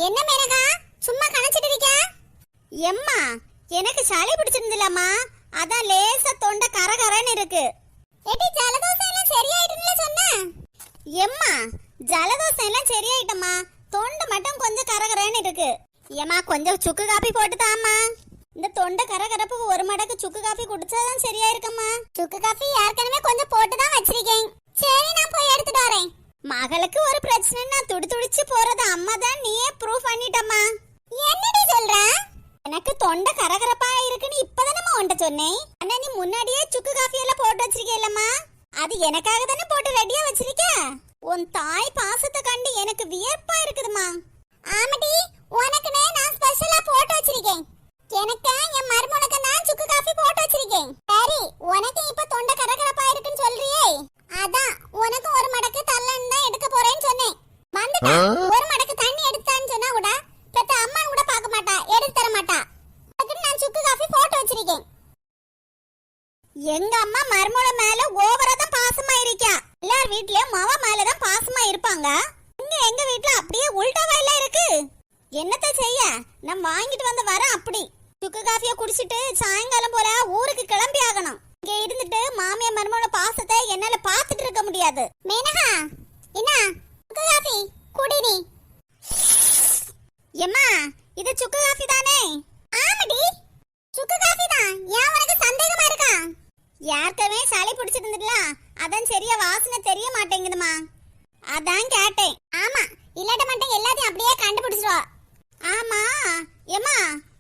என்ன மேனகா சும்மா கணச்சிட்டு இருக்க? எம்மா எனக்கு சளி பிடிச்சிருந்துலம்மா, அதான் லேசா தொண்டை கரகரன்னு இருக்கு. ஏடி ஜலதோஷம் எல்லாம் சரியாயிடுன்னு சொன்ன? எம்மா ஜலதோஷம் எல்லாம் சரியாயிட்டம்மா, தொண்டை மட்டும் கொஞ்சம் கரகரன்னு இருக்கு. ஏம்மா கொஞ்சம் சுக்கு காப்பி போட்டு தாம்மா. இந்த தொண்டை கரகரப்பு ஒரு மடக்கு சுக்கு காப்பி குடிச்சாதான் சரியா இருக்கம்மா. சுக்கு காஃபி ஏற்கனவே கொஞ்சம் போட்டு தான் வச்சிருக்கேன். சரி நான் போய் எடுத்துட்டு வரேன். மகளுக்கு ஒரு பிரச்சனைனா துடிச்சு போறது அம்மா தான் நீயே ப்ரூவ் பண்ணிட்டம்மா. என்னடி சொல்ற? எனக்கு தொண்டை கரகரப்பா இருக்குன்னு இப்பதானம்மா உன்ட்ட சொன்னேன். ஆனா நீ முன்னாடியே சுக்கு காஃபி எல்லாம் போட்டு வச்சிருக்கேல்லம்மா, அது எனக்காக தானே போட்டு ரெடியா வச்சிருக்க. உன் தாய் பாசத்தை கண்டு எனக்கு வியப்பா இருக்குதுமா. ஆமாடி, உனக்குனே நான் ஸ்பெஷலா போட்டு வச்சிருக்கேன். எனக்கு என் மருமகளுக்கு நான் சுக்கு காஃபி போட்டு வச்சிருக்கேன். சரி, உனக்கு இப்ப தொண்டை கரகரப்பா இருக்குன்னு சொல்றியே, அதான் உனக்கு ஒரு மடக்கு தள்ளன்னு தான் எடுக்க போறேன்னு சொன்னேன். வந்துட்டா ஒரு மடக்கு தண்ணி எடுத்தான்னு சொன்னா கூட பெத்த அம்மா கூட பார்க்க மாட்டா, எடுத்து தர மாட்டா. அதுக்கு நான் சுக்கு காஃபி போட்டு வச்சிருக்கேன். எங்க அம்மா மருமகள மேல ஓவரா தான் பாசமா இருக்கா. எல்லார் வீட்லயும் மவ மேல தான் பாசமா இருப்பாங்க. இங்க எங்க வீட்ல அப்படியே உல்டாவா எல்லாம் இருக்கு. என்னத்த செய்ய, நான் வாங்கிட்டு வந்த வர அப்படி சுக்கு காஃபியை குடிச்சிட்டு சாயங்காலம் போல ஊருக்கு கிளம்பி ஆகணும். இங்க இருந்துட்டு மாமியா மருமகள பாசத்தை என்னால பாத்துட்டு இருக்க முடியாது. மேனகா, என்ன சுக்கு காஃபி குடி நீ. எம்மா இது சுக்கு காஃபி தானே? ஆமாடி, சுக்கு காஃபி தான். ஏன் உனக்கு சந்தேகமா இருக்கா? யாருக்கவே சளி பிடிச்சிருந்துடல, அதான் சரியா வாசனை தெரிய மாட்டேங்குதுமா, அதான் கேட்டேன். ஆமா, இல்லாட்ட மட்டும் எல்லாத்தையும் அப்படியே கண்டுபிடிச்சிருவா. ஆமா எம்மா,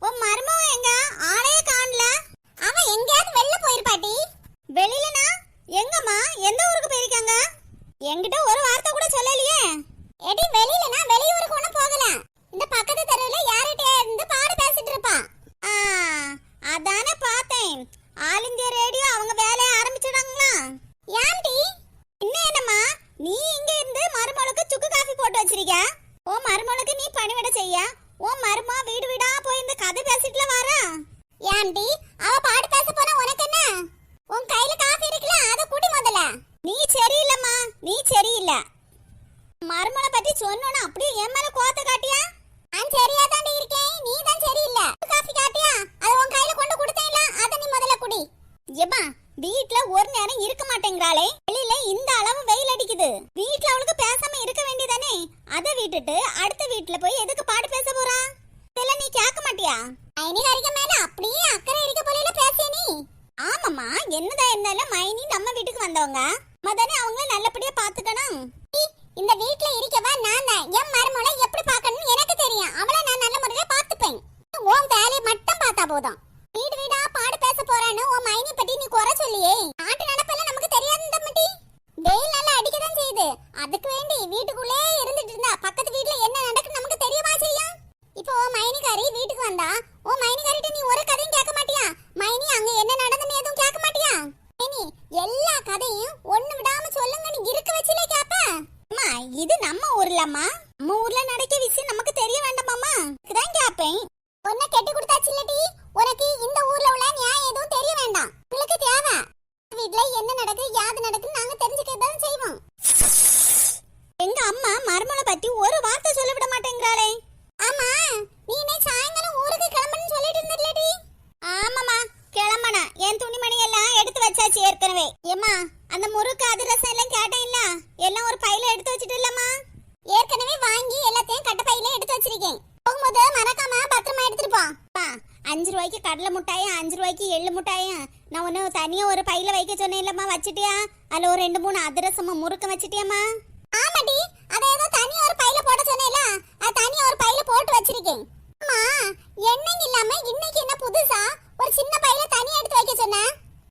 உன் மருமக எங்க? ஆளையே காணல. அவன் எங்கேயாவது வெளில போயிருப்பாட்டி. வெளியிலனா எங்கம்மா? எந்த ஊருக்கு போயிருக்காங்க? என்கிட்ட ஒரு வார்த்தை கூட சொல்லலையே. எடி வெளியிலனா வெளியூருக்கு ஒண்ணு போகல, இந்த பக்கத்து தெருவுல யார்கிட்டயே இருந்து பாடு பேசிட்டு இருப்பா. அதானே பார்த்தேன். ஆல் இந்தியா ரேடியோ அவங்க வேலையை ஆரம்பிச்சிடாங்களா? ஏன்டி? இன்னும் என்னம்மா நீ இங்க இருந்து மருமகளுக்கு சுக்கு காஃபி போட்டு வச்சிருக்க? ஓ மருமகளுக்கு நீ பணிவிட செய்ய ஓ மருமா வீடு வீடா போய் இந்த கதை பேசிட்டுல வாரா? ஏன்டி அவ பாடு பேச போனா உனக்கு என்ன? உன் கையில காஃபி இருக்குல, அத குடி முதல்ல. நீ சரியில்லம்மா, நீ சரியில்லை. மருமகளை பத்தி சொன்னோன்னா அப்படியே என் மேல கோத்த காட்டியா? நான் சரியா தாண்டி இருக்கேன், நீ தான் சரியில்லை. காஃபி காட்டியா? அது உன் கையில கொண்டு கொடுத்தேன்ல, அத நீ முதல்ல குடி. ஏம்மா வீட்ல ஒரு நேரம் இருக்க மாட்டேங்கிறாளே, வெளியில இந்த அளவு வெயில் அடிக்குது, வீட்ல அவளுக்கு பேசாம இருக்க வேண்டியதானே? அதை விட்டுட்டு அடுத்த வீட்ல போய் எதுக்கு பாடு பேச போறா? இதெல்லாம் நீ கேட்க மாட்டியா? மைனிகாரிக்க மேல அப்படியே அக்கறை இருக்க போல பேசிய நீ. ஆமாம்மா, என்னதான் இருந்தாலும் மைனி நம்ம வீட்டுக்கு வந்தவங்க, மதானே அவங்கள நல்லபடியா பாத்துக்கணும். இந்த வீட்ல இருக்கவா நான் தான். என் மருமகளை எப்படி பார்க்கணும்னு எனக்கு தெரியும். அவளை நான் நல்ல முறையில பாத்துப்பேன். உன் வேலையை மட்டும் பார்த்தா போதும். வீடு வீடா பாடு பேச போறான்னு உன் மைனி பத்தி நீ குறை சொல்லியே. நாட்டு நடப்பெல்லாம் நமக்கு தெரியாது தம்பி. வெயில் நல்லா அடிக்கதான் செய்யுது, அதுக்கு வேண்டி வீட்டுக்குள்ளே இருந்துட்டு இருந்தா பக்கத்து வீட்ல என்ன நடக்குன்னு நமக்கு தெரியவா செய்யும்? இப்போ உன் மைனிகாரி வீட்டுக்கு வந்தா உன் மைனிகாரிட்ட நீ ஒரு கதையும் கேட்க மாட்டியா? மைனி அங்க என்ன நடந்துன்னு எதுவும் கேட்க மாட்டியா? மைனி எல்லா கதையும் ஒண்ணு விடாம சொல்லுங்க நீ இருக்க வச்சிலே கேப்ப. அம்மா இது நம்ம ஊர்லம்மா, நம்ம ஊர்ல நடக்க விஷயம் நமக்கு தெரிய வேண்டாமாம்மா, இதுதான் கேப்பேன். உன்னை கெட்டி கொடுத்தாச்சு இல்லடி, உனக்கு இந்த ஊர்ல உள்ள நியாயம் எதுவும் தெரிய வேண்டாம். உங்களுக்கு தேவை வீட்ல என்ன நடக்கு யாது நடக்குன்னு நாங்க தெரிஞ்சுக்கதான் செய்வோம். எங்க அம்மா மருமகளை பத்தி ஒரு வார்த்தை சொல்ல விட மாட்டேங்கிறாளே. ஆமா, நீனே சாயங்காலம் ஊருக்கு கிளம்பணும்னு சொல்லிட்டு இருந்தடி. ஆமாமா கிளம்பன, என் துணிமணி எல்லாம் எடுத்து வச்சாச்சு ஏற்கனவே. ஏம்மா அந்த முறுக்கு அதிரசம் எல்லாம் கேட்டேன் இல்ல, எல்லாம் ஒரு பையில எடுத்து வச்சிட்டு இல்லம்மா? ஏற்கனவே வாங்கி எல்லாத்தையும் கட்ட பையில எடுத்து வச்சிருக்கேன். போகும்போது மறக்காம பத்திரமா எடுத்துட்டு போ. 5 ரூபாய்க்கு கடலை முட்டாயும் 5 ரூபாய்க்கு எள்ளு முட்டாயும் நான் ஒன்று தனியா ஒரு பையில வைக்க சொன்னேன் இல்லம்மா, வச்சிட்டியா? அதுல ஒரு 2-3 அதிரசமா முறுக்க வச்சிட்டியாம்மா? ஆமாடி, அதை ஏதோ தனியா ஒரு பையில போட சொன்னேல, அது தனியா ஒரு பையில போட்டு வச்சிருக்கேன். அம்மா எண்ணெய் இல்லாம இன்னைக்கு என்ன புதுசா ஒரு சின்ன பையில தனியா எடுத்து வைக்க சொன்ன?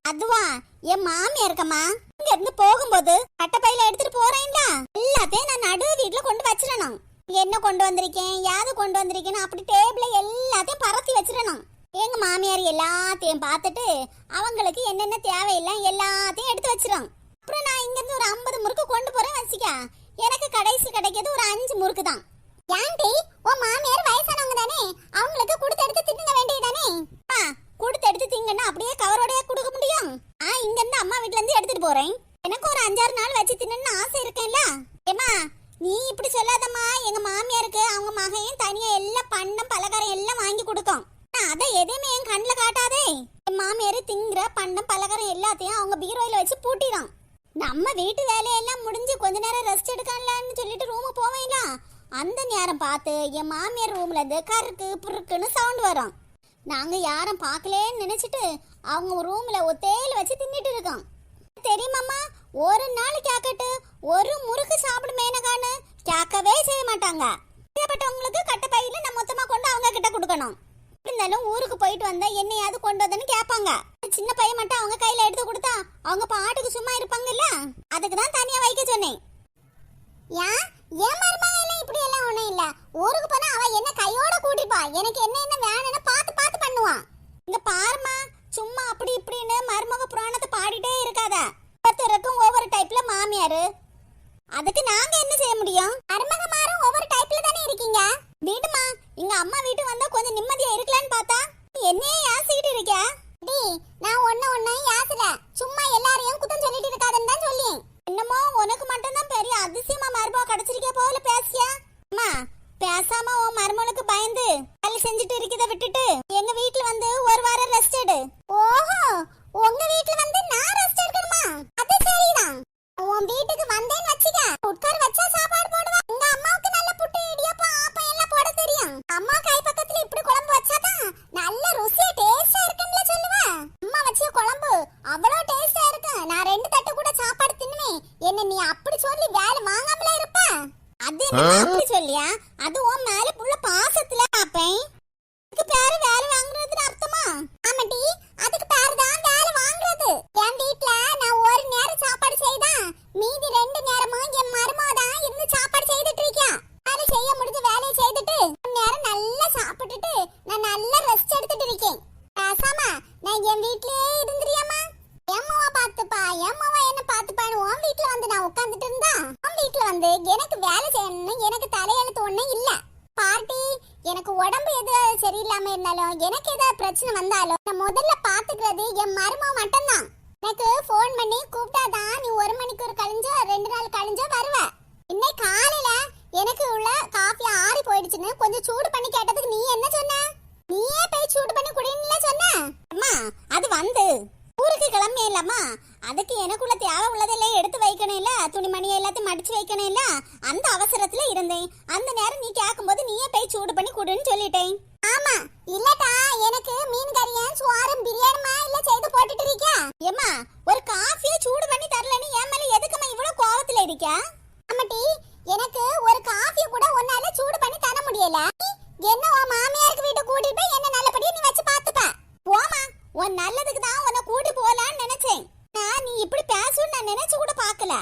அதுவா என் மாமியா இருக்கம்மா, இங்க இருந்து போகும்போது கட்ட பையில எடுத்துட்டு போறேன்டா, எல்லாத்தையும் நான் நடு வீட்டுல கொண்டு வச்சிடணும். என்ன கொண்டு வந்திருக்கேன் யாது கொண்டு வந்திருக்கேன்னு அப்படி டேபிள்ல எல்லாத்தையும் பரத்தி வச்சிடணும். எங்க மாமியார் எல்லாத்தையும் பார்த்துட்டு அவங்களுக்கு என்னென்ன தேவையில்லை எல்லாத்தையும் எடுத்து வச்சிடும். அப்புறம் நான் இங்க இருந்து ஒரு 50 முறுக்கு கொண்டு போறேன் வச்சுக்க, எனக்கு கடைசியில் கிடைக்கிறது ஒரு 5 முறுக்கு தான். ஏன்டி உன் மாமியார் வயசானவங்க தானே, அவங்களுக்கு கொடுத்து எடுத்து தின்னுங்க வேண்டியதானே? கொடுத்து எடுத்து திங்கன்னா அப்படியே கவரோடய கொடுக்க முடியும்? இங்க இருந்து அம்மா வீட்ல இருந்து எடுத்துட்டு போறேன், எனக்கு ஒரு 5-6 நாள் வச்சு தின்னு ஆசை இருக்கேன்ல. ஏமா நீ இப்படி சொல்லாதம்மா. எங்க மாமியாருக்கு அவங்க மகையும் தனியா எல்லாம் பண்டம் பலகாரம் எல்லாம் வாங்கி கொடுக்கும். அதை எதையுமே என் கண்ணுல காட்டாதே. என் மாமியார் திங்கிற பண்டம் பலகாரம் எல்லாத்தையும் அவங்க பீரோயில வச்சு பூட்டிடும். நம்ம வீட்டு வேலையெல்லாம் முடிஞ்சு கொஞ்ச நேரம் ரெஸ்ட் எடுக்கலாம்னு சொல்லிட்டு ரூமுக்கு போவேங்களா, அந்த நேரம் பார்த்து என் மாமியார் ரூம்ல இருந்து கருக்கு புருக்குன்னு சவுண்ட் வரும். நாங்க யாரும் பார்க்கலேன்னு நினைச்சிட்டு அவங்க ரூம்ல ஒத்தேல வச்சு தின்னுட்டு இருக்கோம். தெரியுமாம்மா, ஒரு நாள் கேக்கட்டு ஒரு முறுக்கு சாப்பிடு மேனகான்னு கேட்கவே செய்ய மாட்டாங்க. தேவைப்பட்டவங்களுக்கு கட்ட பையில நான் மொத்தமா கொண்டு அவங்க கிட்ட கொடுக்கணும். இருந்தாலும் ஊருக்கு போயிட்டு வந்தா என்னையாவது கொண்டு வந்தேன்னு கேட்பாங்க. சின்ன பையன் மட்டும் அவங்க கையில எடுத்து கொடுத்தா அவங்க பாட்டுக்கு சும்மா இருப்பாங்கல்ல, அதுக்கு தான் தனியா வைக்க சொன்னேன். ஏன் மருமகள இப்படி எல்லாம் ஒண்ணும் இல்ல. ஊருக்கு போனா அவ என்ன கையோட கூட்டிப்பா. எனக்கு என்ன வேணும்னு பார்த்து பார்த்து பண்ணுவான். இங்க பாருமா, சும்மா அப்படி இப்படின்னு மருமக புராணத்தை பாடிட்டே இருக்காத. ஒவ்வொருத்தருக்கும் ஒவ்வொரு டைப்ல மாமியாரு, அதுக்கு நாங்க என்ன செய்ய முடியும்? மருமக மாறும் ஒவ்வொரு டைப்ல தானே இருக்கீங்க. வீடுமா, எங்க அம்மா வீட்டு வந்தா கொஞ்சம் நிம்மதியா இருக்கலான்னு பார்த்தா என்னையே யாசிக்கிட்டு இருக்க. டி, நான் ஒண்ணு யாசல. சும்மா எல்லாரையும் குத்தம் சொல்லிட்டு இருக்காதன்னு தான் சொல்லி. என்னமோ உனக்கு மட்டும் தான் பெரிய அதிசயமா மருமக கிடைச்சிருக்கே போல பேசியா. அம்மா, பேசாம உன் மருமகளுக்கு பயந்து வேலை செஞ்சுட்டு இருக்கத விட்டுட்டு எங்க வீட்டுல வந்து ஒரு வாரம் ரெஸ்ட் எடு. ஓஹோ, உங்க வீட்டுல வந்து நான் ரெஸ்ட் எடுக்கணுமா? அது சரிதான். உன் வீட்டுக்கு வந்தேன்னு வச்சுக்க, உட்கார் வச்சா சாப்பாடு போடுவேன். உங்க அம்மாவுக்கு நல்ல புட்டு இடியப்பம் ஆப்பம் எல்லாம் போட தெரியும். அம்மா கை பக்கத்துல இப்படி குழம்பு வச்சாதான் நல்ல ருசியா டேஸ்டா இருக்குன்னு சொல்லுவேன். அம்மா வச்ச குழம்பு அவ்வளவு டேஸ்டா இருக்கு. நான் 2 தட்டு கூட சாப்பாடு தின்னுவேன். என்ன நீ அப்படி சொல்லி வேலை வாங்காமல இருப்ப? அது என்ன அப்படி சொல்லியா? அது உன் மேல புள்ள பாசத்துல பாப்பேன். இதுக்கு பேரு வேலை வாங்குறதுன்னு அர்த்தமா? ஆமாடி, அதுக்கு பேரு தான் வேலை வாங்குறது. என் வீட்ல நான் ஒரு நேரம் சாப்பாடு செய்தா மீதி 2 நேரமும் என் மருமக தான் இருந்து சாப்பாடு செய்துட்டு இருக்கா. வேலை செய்ய முடிஞ்ச வேலையை செய்துட்டு ஒரு நேரம் நல்லா சாப்பிட்டுட்டு நான் நல்லா ரெஸ்ட் எடுத்துட்டு இருக்கேன். பேசாம நான் என் வீட்லயே இருந்துறியாமா? எம்மாவா பாத்துப்பா, எம்மாவா என்ன பாத்துப்பான்னு உன் வீட்ல வந்து நான் உட்கார்ந்துட்டு இருந்தா உன் வீட்ல வந்து எனக்கு வேலை செய்யணும்னு எனக்கு தலையெழுத்து ஒண்ணும் இல்ல. பார்ட்டி, எனக்கு உடம்பு எது சரியில்லாம இருந்தாலும் எனக்கு ஏதாவது பிரச்சனை வந்தாலும் நான் முதல்ல பாத்துக்கிறது என் மருமக மட்டும்தான். எனக்கு போன் பண்ணி கூப்பிட்டாதான் நீ 1 மணிக்கூர் கழிஞ்சோ 2 நாள் கழிஞ்சோ வருவ. இன்னைக்கு காலையில எனக்கு உள்ள காஃபி ஆறி போயிடுச்சுன்னு கொஞ்சம் சூடு பண்ணி கேட்டதுக்கு நீ என்ன சொன்ன? நீயே போய் சூடு பண்ணி குடின்னு சொன்ன. அம்மா, அது வந்து ஊருக்கு கிளம்பியே இல்லம்மா, அதுக்கு எனக்குள்ள தேவை உள்ளதெல்லாம் எடுத்து வைக்கணும் இல்ல, துணிமணி எல்லாத்தையும் மடிச்சு வைக்கணும் இல்ல, அந்த அவசரத்துல இருந்தேன். அந்த நேரம் நீ கேட்கும்போது நீயே போய் சூடு பண்ணி குடுன்னு சொல்லிட்டேன். ஆமா, இல்லடா, எனக்கு மீன் கறியும் சோறும் பிரியாணிமா இல்ல செய்து போட்டுட்டு இருக்கியா? ஏம்மா, ஒரு காஃபியை சூடு பண்ணி தரலன்னு என் மேல எதுக்குமா இவ்வளவு கோவத்துல இருக்க? ஆமாட்டி, எனக்கு ஒரு காஃபி கூட உன்னால சூடு பண்ணி தர முடியல. என்ன உன் மாமியாருக்கு வீட்டு கூட்டிட்டு போய் என்ன நல்லபடியா நீ வச்சு பாத்துப்ப. போமா, உன் நல்லதுக்கு தான் உன்னை கூட்டி போலான்னு நினைச்சேன். நீ இப்படி பேசுன்னு நான் நினைச்சு கூட பாக்கல.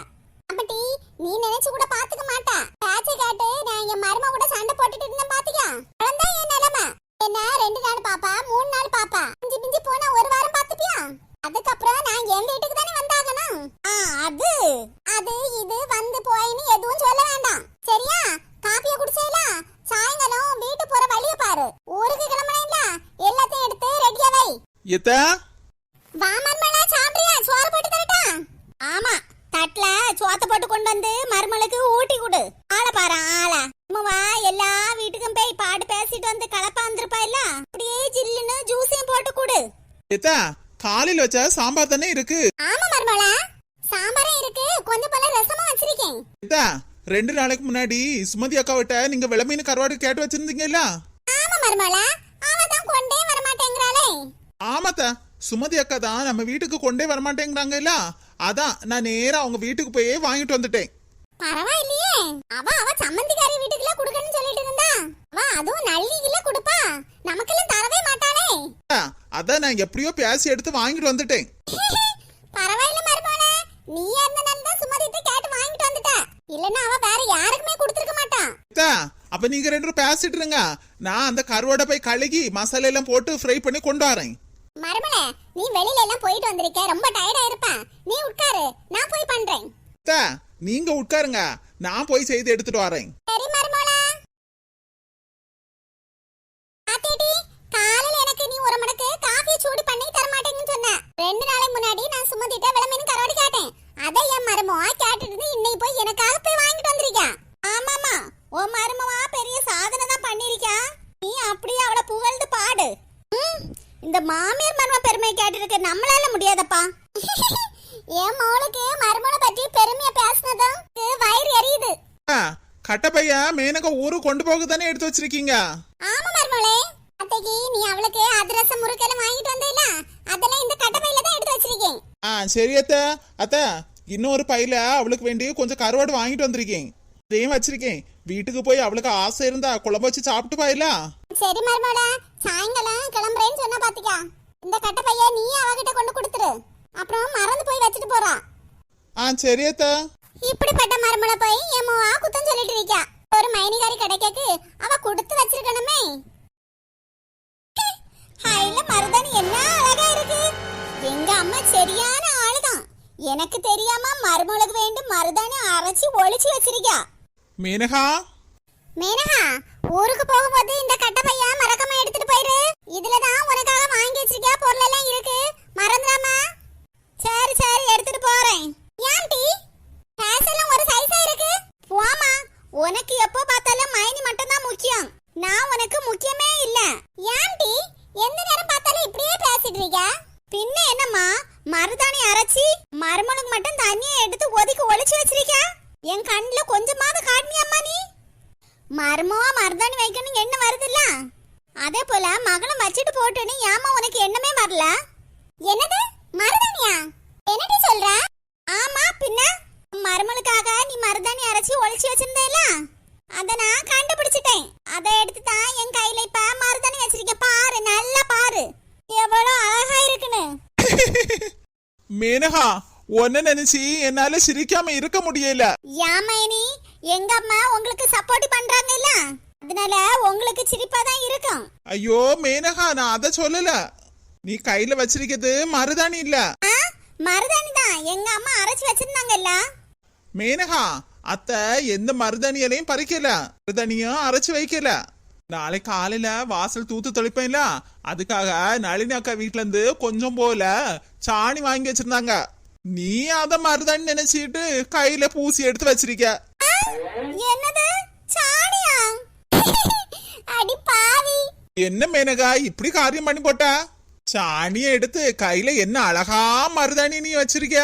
ஆமாட்டி, நீ நினைச்சு கூட பாத்துக்க மாட்டா. பேச்சை கேட்டு நான் என் மருமக கூட சண்டை போட்டுட்டு இருந்தேன் பாத்தியா? அவ்வளவுதான் என் நிலைமை. என்ன 2 நாள் பாப்பா, 3 நாள் பாப்பா, மிஞ்சி போனா 1 வாரம் பாத்துப்பியா? அதுக்கப்புறம் நான் என் வீட்டுக்கு தானே வந்தாகணும். அது இது வந்து போயின்னு எதுவும் சொல்ல வேண்டாம், சரியா? காப்பிய குடிச்சேல, சாயங்காலம் வீட்டு போற வழிய பாரு. ஊருக்கு கிளம்புறீங்களா? எல்லாத்தையும் எடுத்து ரெடியா வை. எத்தா வா மர்மலா, சாப்பிடுறியா? சோறு போட்டு தரட்டா? ஆமா, தட்டுல சோத்த போட்டு கொண்டு வந்து மருமலுக்கு ஊட்டி கொடு. ஆளை பாரு ஆளை. அம்மாவா, எல்லா வீட்டுக்கும் போய் பாட்டு பேசிட்டு வந்து கலப்பா வந்திருப்பா இல்ல, அப்படியே ஜில்லுன்னு ஜூஸையும் போட்டு கொடு. எத்தா காலையில வச்ச சாம்பார் தானே இருக்கு. ஆமா மர்மலா, சாம்பாரும் இருக்கு, கொஞ்சம் போல ரசமும் வச்சிருக்கேன். எத்தா 2 நாளைக்கு முன்னாடி சுமதி அக்கா விட்ட நீங்க வெளமீன் கருவாடு கேட்டு வச்சிருந்தீங்கல்ல? ஆமா மர்மலா, அவ தான் கொண்டே வர மாட்டேங்கறாளே. ஆமாத்தா, சுமதி அக்கா தான் நம்ம வீட்டுக்கு கொண்டே வரமாட்டேங்கிறாங்கல்ல, அதான் நான் நேரா அவங்க வீட்டுக்கு போய் வாங்கிட்டு வந்துட்டேன். பரவாயில்லையே, அவ சம்மந்திக்காரி வீட்டுக்குள்ள குடுக்கணும்னு சொல்லிட்டு இருந்தா. அவ அதுவும் நல்லில குடுப்பா, நமக்கெல்லாம் தரவே மாட்டாளே. அதான் நான் எப்படியோ பேசி எடுத்து வாங்கிட்டு வந்துட்டேன். பரவாயில்ல மருமகளே, நீ அந்த நந்தா சுமதிட்ட கேட்டு வாங்கிட்டு வந்துட்ட. இல்லன்னா அவ வேற யாருக்குமே கொடுத்திருக்க மாட்டா. அப்ப நீங்க 2 பேரும் பேசிட்டு இருங்க, நான் அந்த கருவாடை போய் கழுகி மசாலா எல்லாம் போட்டு ஃப்ரை பண்ணி கொண்டு வரேன். மருமகளே, நீ வெளியில எல்லாம் போயிட்டு வந்திருக்க, ரொம்ப டயர்டா இருப்ப. நீ உட்காரு, நான் போய் பண்றேன். நீங்க உட்காருங்க, நான் போய் செய்து எடுத்துட்டு வரேன். சரி மருமகளே. ஆத்திடி, காலையில எனக்கு நீ 1 மடக்கு காஃபி சூடு பண்ணி தர மாட்டேங்கன்னு சொன்ன. 2 நாளைக்கு முன்னாடி நான் சுமதிட்ட வெளமீன் கருவாடு கேட்டேன். அதை என் மருமக கேட்டுட்டு இன்னைக்கு போய் எனக்காக போய் வாங்கிட்டு வந்திருக்கா. மாமியார் மருமக பெருமையை கேட்டுருக்கு நம்மளால முடியாதப்பா. என் மோளுக்கு மருமகளை பற்றி பெருமையா பேசினதும் வயிறு எரியுது. கட்டப்பைய மேனகா ஊருக்கு கொண்டு போக தானே எடுத்து வச்சிருக்கீங்க. ஆமா மருமகளே, அத்தைக்கு நீ அவளுக்கு அதிரசம் முறுக்கெல்லாம் வாங்கிட்டு வந்தேல, அதெல்லாம் இந்த கட்டப்பையில தான் எடுத்து வச்சிருக்கேன். சரி அத்த இன்னொரு பையில அவளுக்கு வேண்டி கொஞ்சம் கருவாடு வாங்கிட்டு வந்திருக்கேன். இதையும் வச்சிருக்கேன். வீட்டுக்கு போய் அவளுக்கு ஆசை இருந்தா குழம்பு வச்சு சாப்பிட்டு பாயில. சரி மருமகளா, சாயங்காலம் கிளம்புறேன்னு சொன்னா பாத்துக்கா, இந்த கட்டப்பைய நீ அவகிட்ட கொண்டு கொடுத்துரு. அப்புறம் மறந்து போய் வச்சுட்டு போறா. சரி அத்த. இப்படிப்பட்ட மருமகளை போய் என் மோவா குத்தம் சொல்லிட்டு இருக்கா. ஒரு மைனிகாரி கிடைக்காக்கு அவ கொடுத்து வச்சிருக்கணுமே. ஹைல மருதாணி என்ன அழகா இருக்கு. எங்க அம்மா சரியான ஆளுதான். எனக்கு தெரியாம மருமகளுக்கு வேண்டி மருதாணி அரைச்சி ஒளிச்சு வச்சிருக்கா. மேனகா மேனகா, ஊருக்கு போகும்போது இந்த கட்டப்பைய மறக்காம எடுத்துட்டு போயிரு. இதுலதான் உனக்காக வாங்கி வச்சிருக்க பொருள் எல்லாம் இருக்கு, மறந்துடாம. சரி சரி எடுத்துட்டு போறேன். ஏன்டி பேசலாம் ஒரு சைஸா இருக்கு? போமா, உனக்கு எப்போ பார்த்தாலும் மைனி மட்டும் தான் முக்கியம். நான் உனக்கு முக்கியமே இல்ல. ஏன்டி எந்த நேரம் பார்த்தாலும் இப்படியே பேசிட்டு இருக்க? பின்ன என்னம்மா, மருதாணி அரைச்சி மருமனுக்கு மட்டும் தண்ணியை எடுத்து ஒதுக்கி ஒளிச்சு வச்சிருக்க. என் கண்ணுல கொஞ்சமாவது காட்டினியம்மா நீ? மருமோ மருதாணி வைக்கணும் என்ன வருதுல்ல, அதே போல மகளும் வச்சுட்டு போட்டுன்னு ஏமா உனக்கு எண்ணமே வரல? என்னது மருதாணியா? என்னடி சொல்ற? ஆமா பின்ன, மருமலுக்காக நீ மருதாணி அரைச்சி ஒளிச்சு வச்சிருந்தேல, அத நான் கண்டுபிடிச்சிட்டேன். அதை எடுத்து தான் என் கையில இப்ப மருதாணி வச்சிருக்கேன். பாரு, நல்லா பாரு எவ்வளவு அழகா இருக்குன்னு. மேனகா, ஒன்னு நினைச்சு என்னால சிரிக்காம இருக்க முடியல. யாமைனி, எங்க அம்மா உங்களுக்கு சப்போர்ட் பண்றாங்க இல்ல, அதனால உங்களுக்கு சிரிப்பா தான் இருக்கும். ஐயோ மேனகா, நான் அத சொல்லல. நீ கையில வச்சிருக்கிறது மருதாணி இல்ல. மருதாணி தான் எங்க அம்மா அரைச்சு வச்சிருந்தாங்கல்ல. மேனகா, அத்தை எந்த மருதாணியலையும் பறிக்கல, மருதாணியும் அரைச்சு வைக்கல. நாளை காலையில வாசல் தூத்து தொலைப்பேன்ல, அதுக்காக நளினி அக்கா வீட்டுல இருந்து கொஞ்சம் போல சாணி வாங்கி வச்சிருந்தாங்க. நீ அத மருதாணி நினைச்சிட்டு கையில பூசி எடுத்து வச்சிருக்க. என்னது சாணியா? அடி பாவி. என்ன மேனகா இப்படி காரியம் பண்ணி போட்ட? சாணியை எடுத்து கையில என்ன அழகா மருதாணி நீ வச்சிருக்க.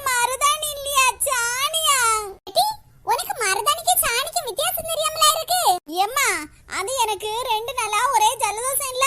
மருதாணி இல்லையா, சாணியா? உனக்கு மருதாணிக்கு சாணிக்கு வித்தியாசம் தெரியாமலா இருக்கு? ஏம்மா, அது எனக்கு 2 நாளா ஒரே ஜலதோஷம் இல்ல,